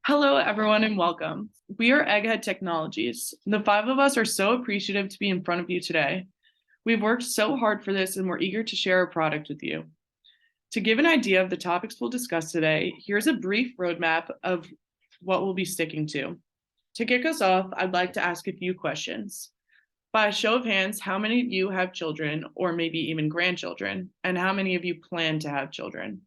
Hello, everyone, and welcome. We are Egghead Technologies. The five of us are so appreciative to be in front of you today. We've worked so hard for this, and we're eager to share our product with you. To give an idea of the topics we'll discuss today, here's a brief roadmap of what we'll be sticking to. To kick us off, I'd like to ask a few questions. By a show of hands, how many of you have children, or maybe even grandchildren, and how many of you plan to have children?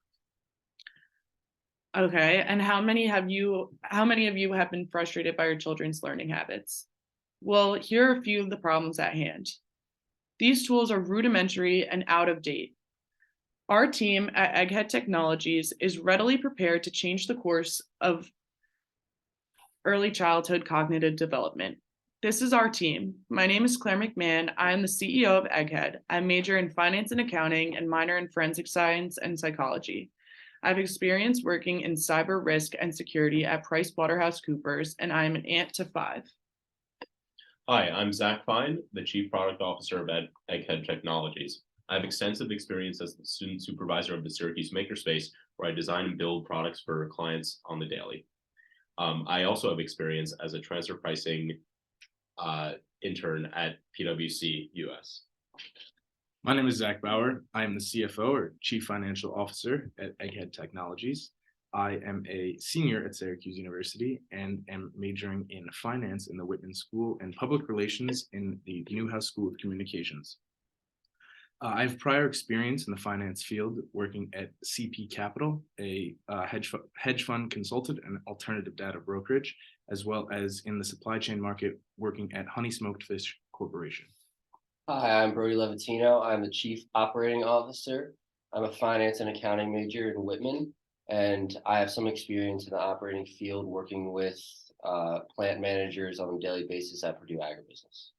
Okay, and how many of you have been frustrated by your children's learning habits? Well, here are a few of the problems at hand. These tools are rudimentary and out of date. Our team at Egghead Technologies is readily prepared to change the course of early childhood cognitive development. This is our team. My name is Claire McMahon. I am the CEO of Egghead. I major in finance and accounting and minor in forensic science and psychology. I've experience working in cyber risk and security at PricewaterhouseCoopers, and I am an aunt to 5. Hi, I'm Zach Fine, the Chief Product Officer of Egghead Technologies. I have extensive experience as the student supervisor of the Syracuse Makerspace, where I design and build products for clients on the daily. I also have experience as a transfer pricing intern at PwC US. My name is Zach Bauer. I am the CFO or Chief Financial Officer at Egghead Technologies. I am a senior at Syracuse University and am majoring in finance in the Whitman School and public relations in the Newhouse School of Communications. I have prior experience in the finance field working at CP Capital, a hedge fund consultant and alternative data brokerage, as well as in the supply chain market working at Honey Smoked Fish Corporation. Hi, I'm Brody Levatino. I'm the Chief Operating Officer. I'm a finance and accounting major in Whitman, and I have some experience in the operating field working with plant managers on a daily basis at Purdue Agribusiness.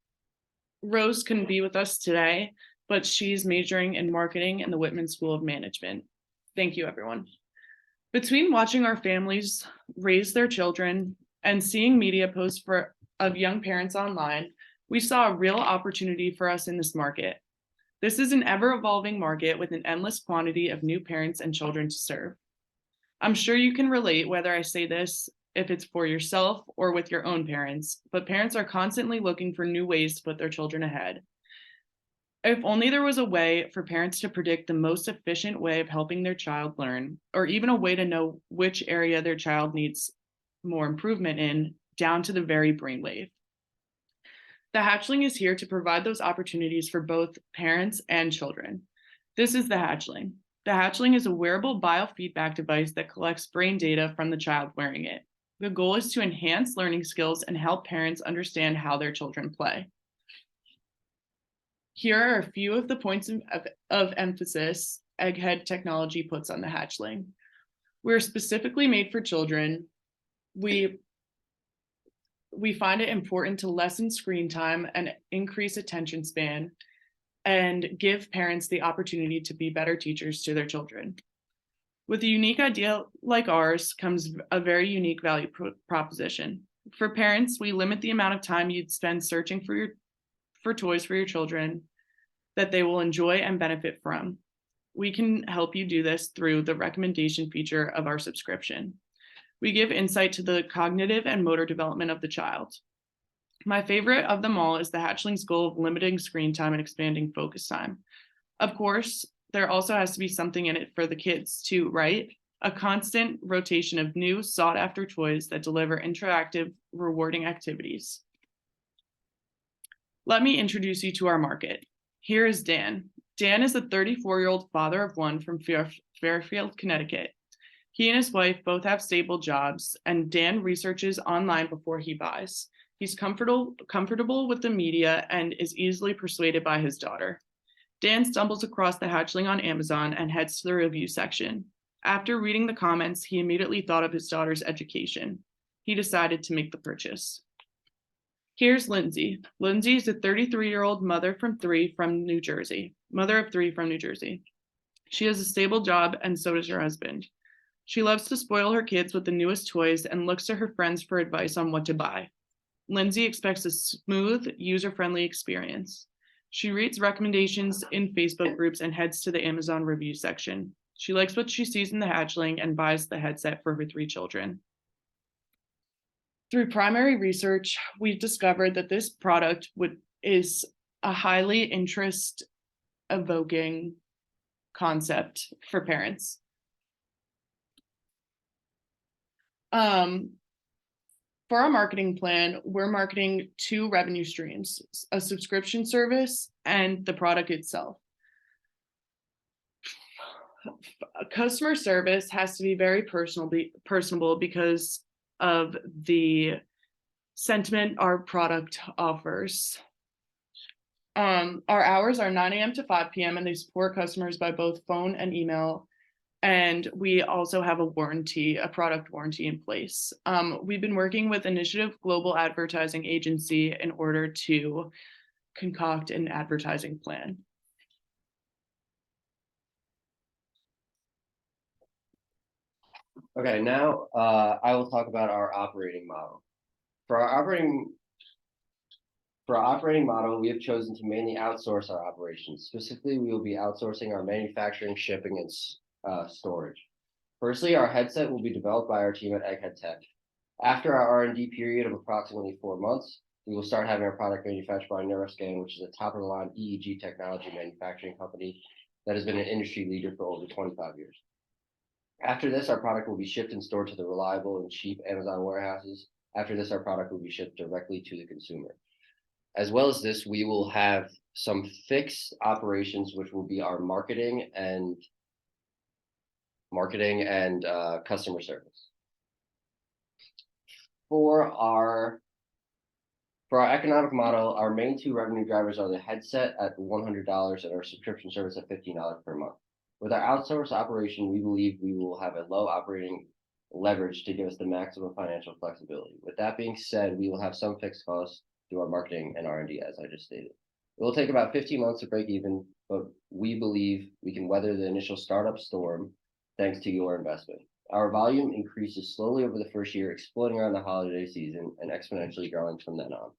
Rose couldn't be with us today, but she's majoring in marketing in the Whitman School of Management. Thank you, everyone. Between watching our families raise their children and seeing media posts of young parents online, we saw a real opportunity for us in this market. This is an ever-evolving market with an endless quantity of new parents and children to serve. I'm sure you can relate whether I say this if it's for yourself or with your own parents, but parents are constantly looking for new ways to put their children ahead. If only there was a way for parents to predict the most efficient way of helping their child learn, or even a way to know which area their child needs more improvement in, down to the very brainwave. The hatchling is here to provide those opportunities for both parents and children. This is the hatchling. The hatchling is a wearable biofeedback device that collects brain data from the child wearing it. The goal is to enhance learning skills and help parents understand how their children play. Here are a few of the points of emphasis Egghead Technology puts on the hatchling. We're specifically made for children. We find it important to lessen screen time and increase attention span and give parents the opportunity to be better teachers to their children. With a unique idea like ours comes a very unique value proposition. For parents, we limit the amount of time you'd spend searching for toys for your children that they will enjoy and benefit from. We can help you do this through the recommendation feature of our subscription. We give insight to the cognitive and motor development of the child. My favorite of them all is the hatchling's goal of limiting screen time and expanding focus time. Of course, there also has to be something in it for the kids too, right? A constant rotation of new sought-after toys that deliver interactive, rewarding activities. Let me introduce you to our market. Here is Dan. Dan is a 34-year-old father of one from Fairfield, Connecticut. He and his wife both have stable jobs, and Dan researches online before he buys. He's comfortable with the media and is easily persuaded by his daughter. Dan stumbles across the hatchling on Amazon and heads to the review section. After reading the comments, he immediately thought of his daughter's education. He decided to make the purchase. Here's Lindsay. Lindsay is a 33-year-old mother of three from New Jersey. She has a stable job, and so does her husband. She loves to spoil her kids with the newest toys and looks to her friends for advice on what to buy. Lindsay expects a smooth, user-friendly experience. She reads recommendations in Facebook groups and heads to the Amazon review section. She likes what she sees in the hatchling and buys the headset for her 3 children. Through primary research, we've discovered that this product is a highly interest evoking concept for parents. For our marketing plan, we're marketing 2 revenue streams, a subscription service and the product itself. Customer service has to be very personable because of the sentiment our product offers. Our hours are 9 a.m. to 5 p.m. and they support customers by both phone and email. And we also have a product warranty in place. We've been working with Initiative Global Advertising Agency in order to concoct an advertising plan. Okay, now I will talk about our operating model. For our operating model, we have chosen to mainly outsource our operations. Specifically, we will be outsourcing our manufacturing, shipping, and storage. Firstly, our headset will be developed by our team at Egghead Tech. After our R&D period of approximately 4 months, we will start having our product manufactured by Neuroscan, which is a top-of-the-line EEG technology manufacturing company that has been an industry leader for over 25 years. After this, our product will be shipped and stored to the reliable and cheap Amazon warehouses. After this, our product will be shipped directly to the consumer. As well as this, we will have some fixed operations, which will be our marketing and customer service. For our economic model, our main 2 revenue drivers are the headset at $100 and our subscription service at $15 per month. With our outsourced operation, we believe we will have a low operating leverage to give us the maximum financial flexibility. With that being said, we will have some fixed costs through our marketing and R&D, as I just stated. It will take about 15 months to break even, but we believe we can weather the initial startup storm thanks to your investment. Our volume increases slowly over the first year, exploding around the holiday season and exponentially growing from then on.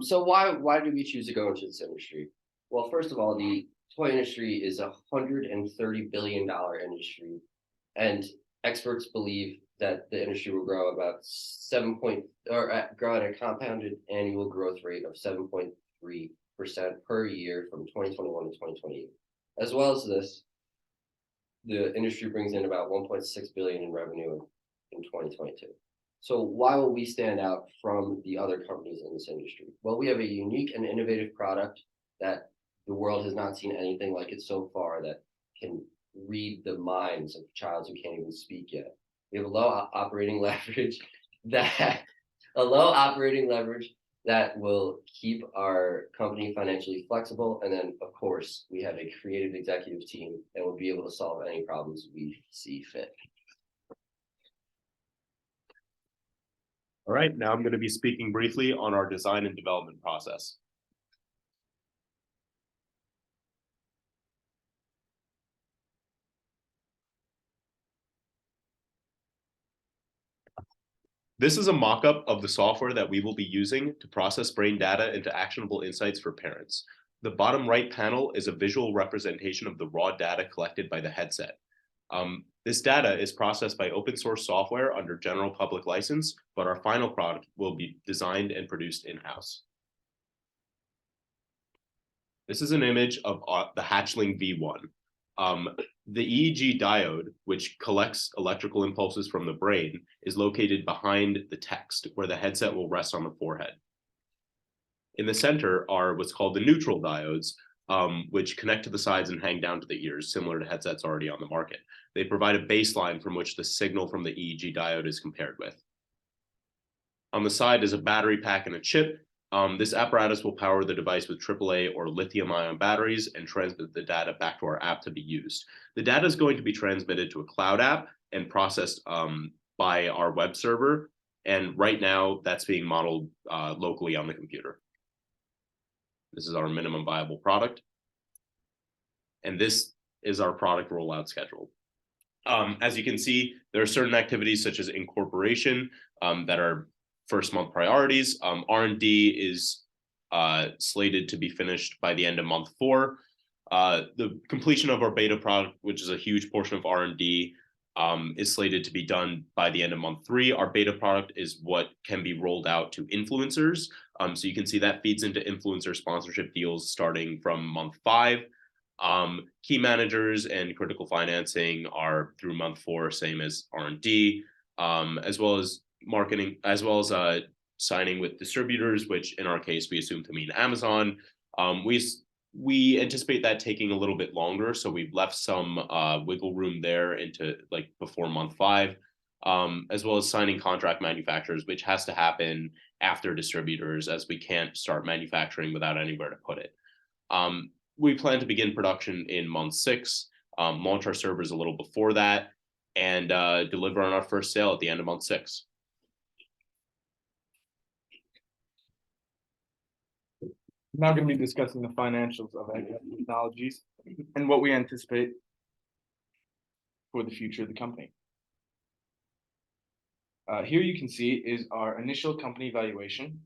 So why do we choose to go into this industry? Well, first of all, the toy industry is a $130 billion industry, and experts believe that the industry will grow about grow at a compounded annual growth rate of 7.3% per year from 2021 to 2028. As well as this, the industry brings in about 1.6 billion in revenue in 2022. So why will we stand out from the other companies in this industry? Well, we have a unique and innovative product that the world has not seen anything like it so far, that can read the minds of childs who can't even speak yet. We have a low operating leverage that will keep our company financially flexible. And then, of course, we have a creative executive team and will be able to solve any problems we see fit. All right, now I'm going to be speaking briefly on our design and development process. This is a mock-up of the software that we will be using to process brain data into actionable insights for parents. The bottom right panel is a visual representation of the raw data collected by the headset. This data is processed by open source software under general public license, but our final product will be designed and produced in-house. This is an image of the Hatchling V1. The EEG diode, which collects electrical impulses from the brain, is located behind the text, where the headset will rest on the forehead. In the center are what's called the neutral diodes, which connect to the sides and hang down to the ears, similar to headsets already on the market. They provide a baseline from which the signal from the EEG diode is compared with. On the side is a battery pack and a chip. This apparatus will power the device with AAA or lithium-ion batteries and transmit the data back to our app to be used. The data is going to be transmitted to a cloud app and processed by our web server. And right now, that's being modeled locally on the computer. This is our minimum viable product. And this is our product rollout schedule. As you can see, there are certain activities such as incorporation that are first month priorities. R&D is slated to be finished by the end of month 4. The completion of our beta product, which is a huge portion of R&D, is slated to be done by the end of month 3. Our beta product is what can be rolled out to influencers. So you can see that feeds into influencer sponsorship deals starting from month 5. Key managers and critical financing are through month 4, same as R&D, as well as marketing, as well as signing with distributors, which in our case we assume to mean Amazon. We anticipate that taking a little bit longer, so we've left some wiggle room there into like before month 5, as well as signing contract manufacturers, which has to happen after distributors, as we can't start manufacturing without anywhere to put it. We plan to begin production in month 6, launch our servers a little before that, and deliver on our first sale at the end of month 6. Now going to be discussing the financials of Egghead Technologies and what we anticipate for the future of the company. Here you can see is our initial company valuation.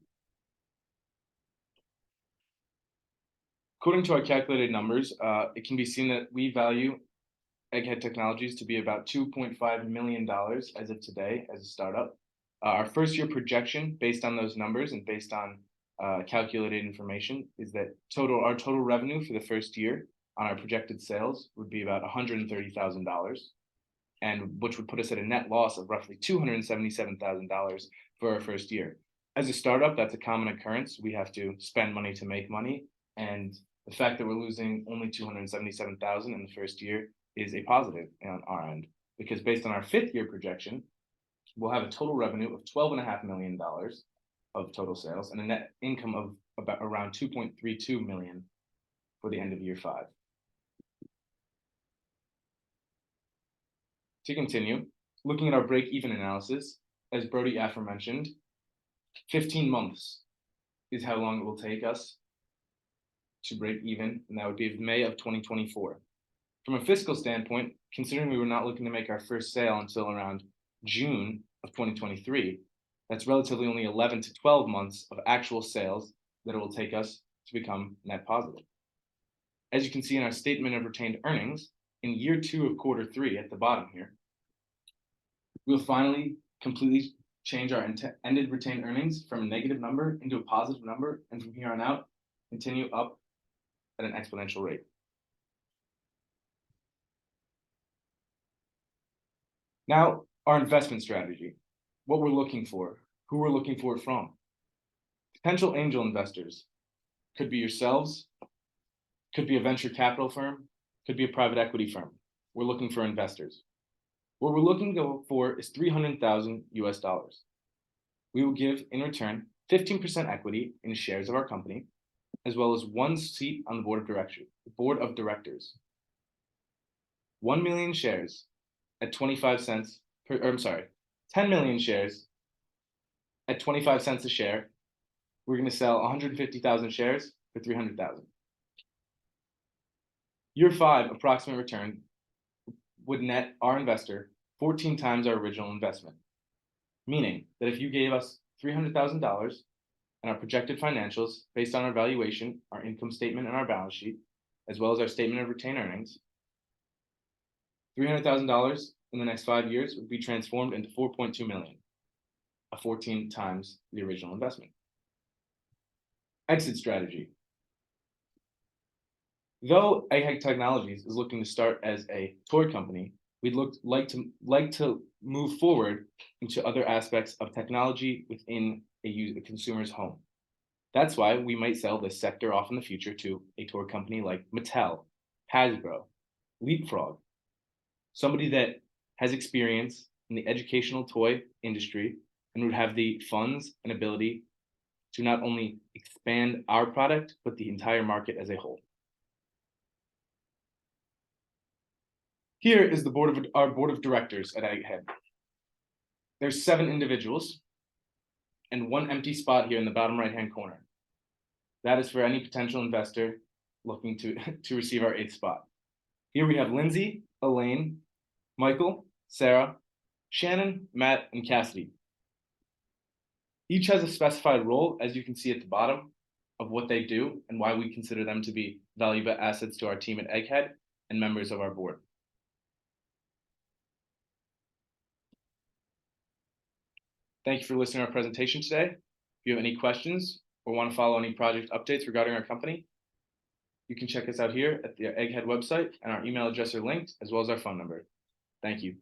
According to our calculated numbers, it can be seen that we value Egghead Technologies to be about $2.5 million as of today as a startup. Our first year projection based on those numbers and based on calculated information is that our total revenue for the first year on our projected sales would be about $130,000, and which would put us at a net loss of roughly $277,000 for our first year. As a startup, that's a common occurrence. We have to spend money to make money, and the fact that we're losing only $277,000 in the first year is a positive on our end, because based on our 5th year projection, we'll have a total revenue of $12.5 million of total sales and a net income of about around 2.32 million for the end of year 5. To continue, looking at our break-even analysis, as Brody aforementioned, 15 months is how long it will take us to break even, and that would be May of 2024. From a fiscal standpoint, considering we were not looking to make our first sale until around June of 2023, that's relatively only 11 to 12 months of actual sales that it will take us to become net positive. As you can see in our statement of retained earnings, in year 2 of quarter 3 at the bottom here, we'll finally completely change our ended retained earnings from a negative number into a positive number, and from here on out, continue up at an exponential rate. Now, our investment strategy, what we're looking for, who we're looking for it from. Potential angel investors could be yourselves, could be a venture capital firm, could be a private equity firm. We're looking for investors. What we're looking for is $300,000 US. We will give in return 15% equity in shares of our company, as well as 1 seat on the board of directors. 1 million shares at 25 cents per, or I'm sorry, 10 million shares at 25 cents a share. We're going to sell 150,000 shares for 300,000. Year 5 approximate return would net our investor 14 times our original investment, meaning that if you gave us $300,000 and our projected financials based on our valuation, our income statement, and our balance sheet, as well as our statement of retained earnings, $300,000 in the next 5 years would be transformed into 4.2 million, a 14 times the original investment. Exit strategy. Though Egghead Technologies is looking to start as a toy company, we'd like to move forward into other aspects of technology within a consumer's home. That's why we might sell this sector off in the future to a toy company like Mattel, Hasbro, Leapfrog, somebody that has experience in the educational toy industry and would have the funds and ability to not only expand our product, but the entire market as a whole. Here is our board of directors at Egghead. There's 7 individuals and 1 empty spot here in the bottom right-hand corner. That is for any potential investor looking to receive our 8th spot. Here we have Lindsay, Elaine, Michael, Sarah, Shannon, Matt, and Cassidy. Each has a specified role, as you can see at the bottom, of what they do and why we consider them to be valuable assets to our team at Egghead and members of our board. Thank you for listening to our presentation today. If you have any questions or want to follow any project updates regarding our company, you can check us out here at the Egghead website, and our email address are linked, as well as our phone number. Thank you.